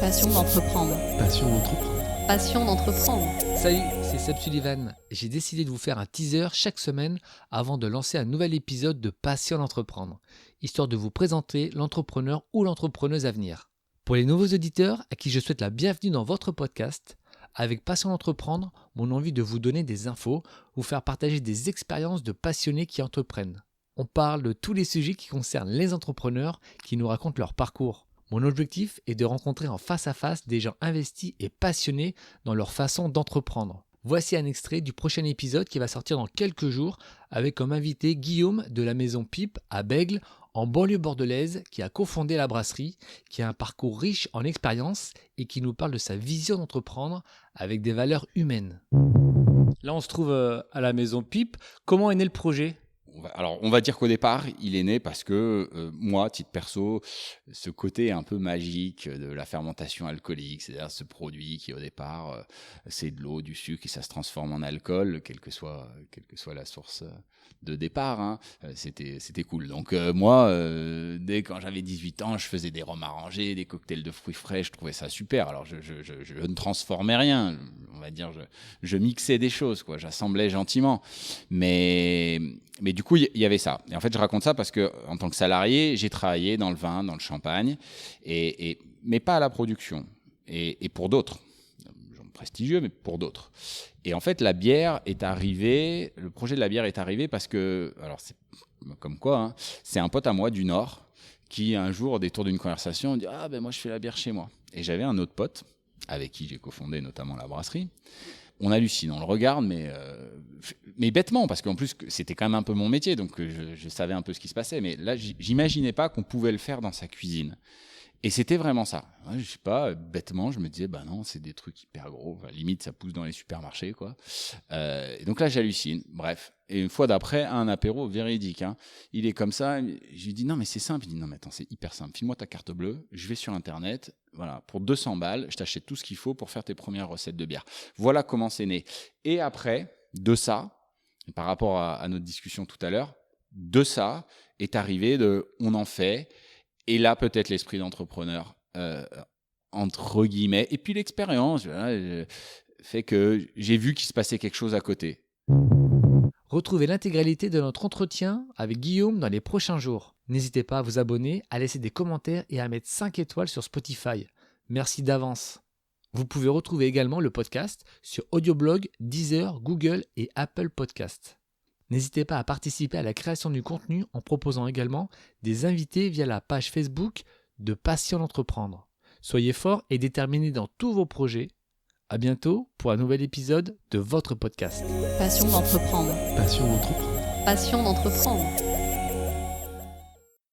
Passion d'entreprendre. Passion d'entreprendre. Passion d'entreprendre. Salut, c'est Seb Sullivan. J'ai décidé de vous faire un teaser chaque semaine avant de lancer un nouvel épisode de Passion d'entreprendre, histoire de vous présenter l'entrepreneur ou l'entrepreneuse à venir. Pour les nouveaux auditeurs à qui je souhaite la bienvenue dans votre podcast, avec Passion d'entreprendre, mon envie de vous donner des infos, vous faire partager des expériences de passionnés qui entreprennent. On parle de tous les sujets qui concernent les entrepreneurs qui nous racontent leur parcours. Mon objectif est de rencontrer en face à face des gens investis et passionnés dans leur façon d'entreprendre. Voici un extrait du prochain épisode qui va sortir dans quelques jours avec comme invité Guillaume de la maison Pipe à Bègles, en banlieue bordelaise, qui a cofondé la brasserie, qui a un parcours riche en expérience et qui nous parle de sa vision d'entreprendre avec des valeurs humaines. Là, on se trouve à la maison Pipe. Comment est né le projet ? On va dire qu'au départ, il est né parce que moi, titre perso, ce côté un peu magique de la fermentation alcoolique, c'est-à-dire ce produit qui au départ, c'est de l'eau, du sucre et ça se transforme en alcool, quelle que soit la source de départ, hein, c'était cool. Donc moi, dès quand j'avais 18 ans, je faisais des rhums arrangés, des cocktails de fruits frais, je trouvais ça super. Alors je ne transformais rien, on va dire, je mixais des choses, quoi, j'assemblais gentiment, mais du coup, il y avait ça. Et en fait, je raconte ça parce que, en tant que salarié, j'ai travaillé dans le vin, dans le champagne, mais pas à la production. Et pour d'autres, prestigieux, mais pour d'autres. Et en fait, la bière est arrivée. Le projet de la bière est arrivé parce que, alors c'est comme quoi, hein, c'est un pote à moi du Nord qui un jour, au détour d'une conversation, dit moi je fais la bière chez moi. Et j'avais un autre pote avec qui j'ai cofondé notamment la brasserie. On hallucine, on le regarde, mais bêtement, parce qu'en plus, c'était quand même un peu mon métier, donc je savais un peu ce qui se passait. Mais là, j'imaginais pas qu'on pouvait le faire dans sa cuisine. Et c'était vraiment ça. Je sais pas, bêtement, je me disais, non, c'est des trucs hyper gros. Enfin, limite, ça pousse dans les supermarchés, quoi. Et donc là, j'hallucine. Bref. Et une fois d'après, un apéro véridique, hein. Il est comme ça. Je lui dis, non, mais c'est simple. Il dit, non, mais attends, c'est hyper simple. File-moi ta carte bleue. Je vais sur Internet. Voilà. Pour 200 balles, je t'achète tout ce qu'il faut pour faire tes premières recettes de bière. Voilà comment c'est né. Et après, de ça, par rapport à notre discussion tout à l'heure, de ça est arrivé on en fait. Et là, peut-être l'esprit d'entrepreneur, entre guillemets. Et puis l'expérience fait que j'ai vu qu'il se passait quelque chose à côté. Retrouvez l'intégralité de notre entretien avec Guillaume dans les prochains jours. N'hésitez pas à vous abonner, à laisser des commentaires et à mettre 5 étoiles sur Spotify. Merci d'avance. Vous pouvez retrouver également le podcast sur Audioblog, Deezer, Google et Apple Podcasts. N'hésitez pas à participer à la création du contenu en proposant également des invités via la page Facebook de Passion d'entreprendre. Soyez forts et déterminés dans tous vos projets. À bientôt pour un nouvel épisode de votre podcast. Passion d'entreprendre. Passion d'entreprendre. Passion d'entreprendre.